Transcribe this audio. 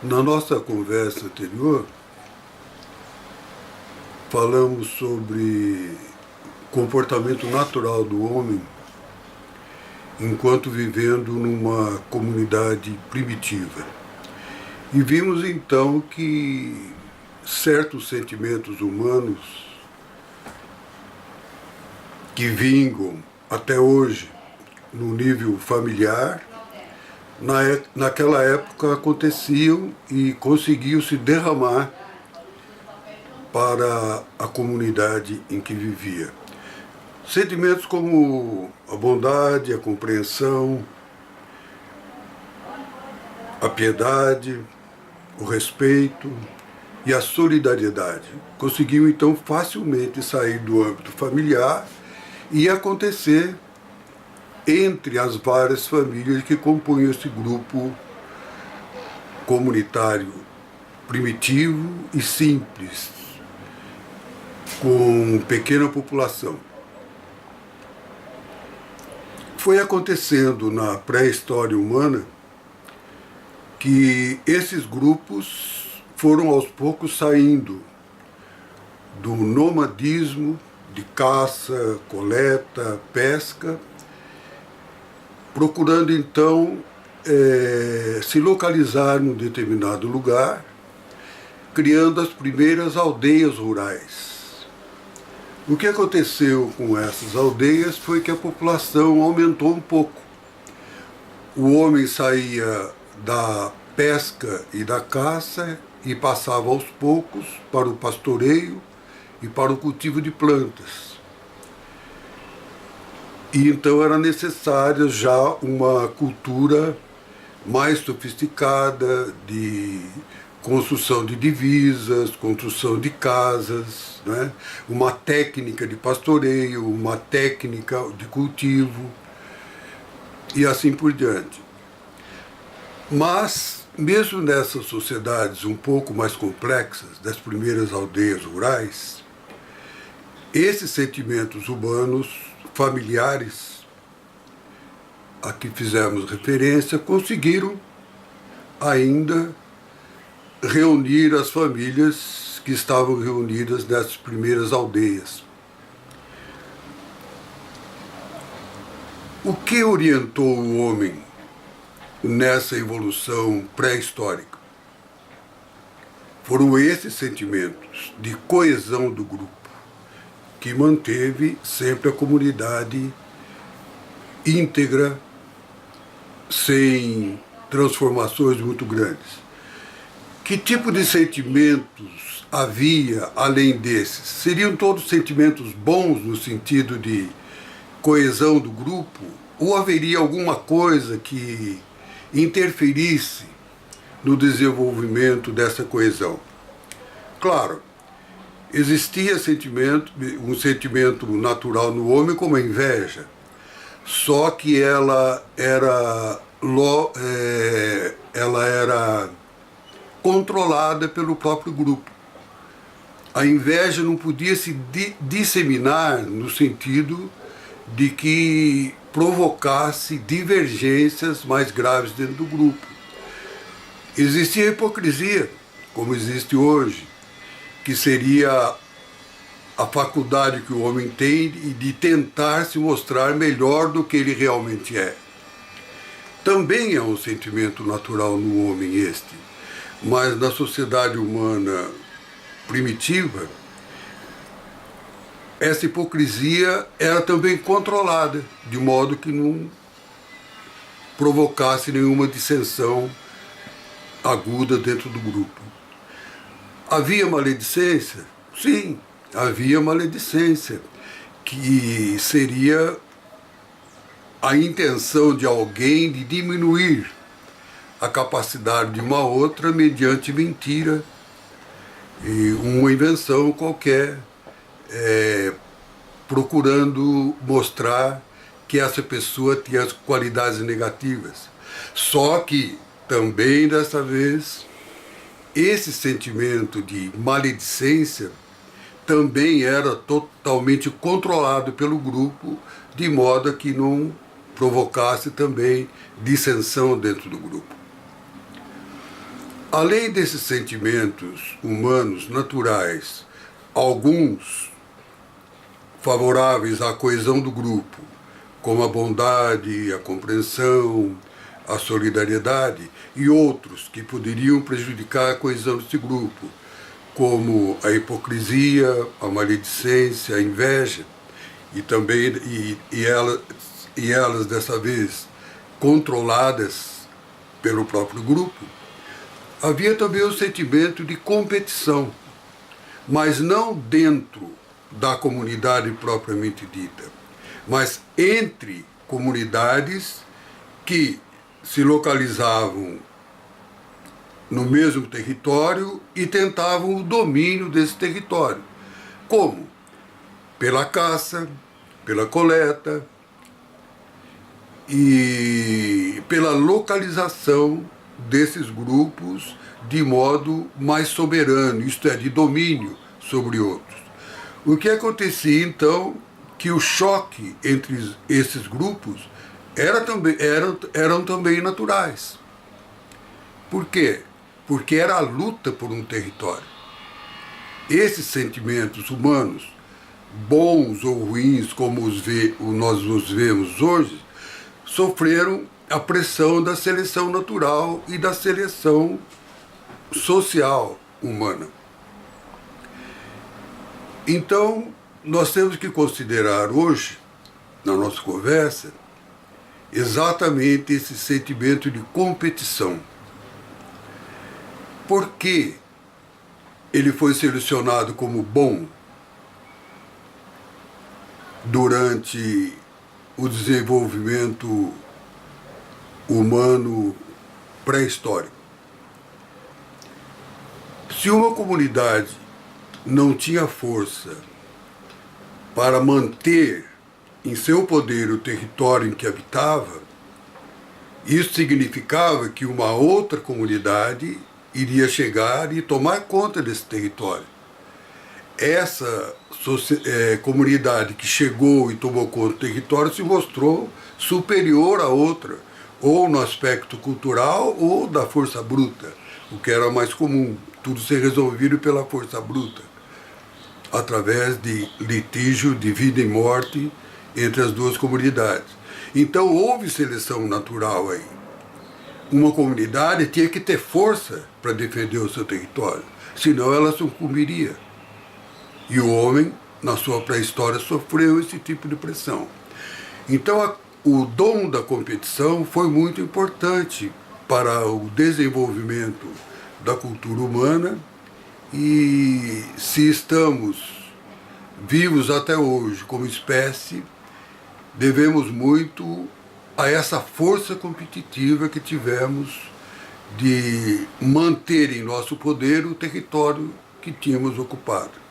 Na nossa conversa anterior, falamos sobre comportamento natural do homem enquanto vivendo numa comunidade primitiva. E vimos então que certos sentimentos humanos que vingam até hoje no nível familiar, naquela época aconteciam e conseguiam se derramar para a comunidade em que vivia. Sentimentos como a bondade, a compreensão, a piedade, o respeito e a solidariedade conseguiam então facilmente sair do âmbito familiar e acontecer entre as várias famílias que compunham esse grupo comunitário primitivo e simples, com pequena população. Foi acontecendo na pré-história humana que esses grupos foram aos poucos saindo do nomadismo, de caça, coleta, pesca, procurando então se localizar num determinado lugar, criando as primeiras aldeias rurais. O que aconteceu com essas aldeias foi que a população aumentou um pouco. O homem saía da pesca e da caça e passava aos poucos para o pastoreio e para o cultivo de plantas. E então era necessária já uma cultura mais sofisticada de construção de divisas, construção de casas, né? Uma técnica de pastoreio, uma técnica de cultivo e assim por diante. Mas, mesmo nessas sociedades um pouco mais complexas, das primeiras aldeias rurais, esses sentimentos humanos familiares a que fizemos referência conseguiram ainda reunir as famílias que estavam reunidas nessas primeiras aldeias. O que orientou o homem nessa evolução pré-histórica? Foram esses sentimentos de coesão do grupo que manteve sempre a comunidade íntegra, sem transformações muito grandes. Que tipo de sentimentos havia além desses? Seriam todos sentimentos bons no sentido de coesão do grupo? Ou haveria alguma coisa que interferisse no desenvolvimento dessa coesão? Claro, existia um sentimento natural no homem como a inveja, só que ela era controlada pelo próprio grupo. A inveja não podia se disseminar no sentido de que provocasse divergências mais graves dentro do grupo. Existia a hipocrisia, como existe hoje, que seria a faculdade que o homem tem de tentar se mostrar melhor do que ele realmente é. Também é um sentimento natural no homem este, mas na sociedade humana primitiva, essa hipocrisia era também controlada, de modo que não provocasse nenhuma dissensão aguda dentro do grupo. Havia maledicência? Sim, havia maledicência, que seria a intenção de alguém de diminuir a capacidade de uma outra mediante mentira e uma invenção qualquer, procurando mostrar que essa pessoa tinha as qualidades negativas. Só que, também dessa vez, esse sentimento de maledicência também era totalmente controlado pelo grupo, de modo que não provocasse também dissensão dentro do grupo. Além desses sentimentos humanos naturais, alguns favoráveis à coesão do grupo, como a bondade, a compreensão, a solidariedade, e outros que poderiam prejudicar a coesão desse grupo, como a hipocrisia, a maledicência, a inveja, e também elas dessa vez controladas pelo próprio grupo. Havia também o sentimento de competição, mas não dentro da comunidade propriamente dita, mas entre comunidades que se localizavam no mesmo território e tentavam o domínio desse território. Como? Pela caça, pela coleta e pela localização desses grupos de modo mais soberano, isto é, de domínio sobre outros. O que acontecia então, que o choque entre esses grupos eram também naturais. Por quê? Porque era a luta por um território. Esses sentimentos humanos, bons ou ruins, como nós os vemos hoje, sofreram a pressão da seleção natural e da seleção social humana. Então, nós temos que considerar hoje, na nossa conversa, exatamente esse sentimento de competição. Por que ele foi selecionado como bom durante o desenvolvimento humano pré-histórico? Se uma comunidade não tinha força para manter em seu poder o território em que habitava, isso significava que uma outra comunidade iria chegar e tomar conta desse território. Essa comunidade que chegou e tomou conta do território se mostrou superior à outra, ou no aspecto cultural ou da força bruta, o que era mais comum, tudo ser resolvido pela força bruta, através de litígio de vida e morte entre as duas comunidades. Então houve seleção natural aí. Uma comunidade tinha que ter força para defender o seu território, senão ela sucumbiria. E o homem, na sua pré-história, sofreu esse tipo de pressão. Então o dom da competição foi muito importante para o desenvolvimento da cultura humana, e se estamos vivos até hoje como espécie, devemos muito a essa força competitiva que tivemos de manter em nosso poder o território que tínhamos ocupado.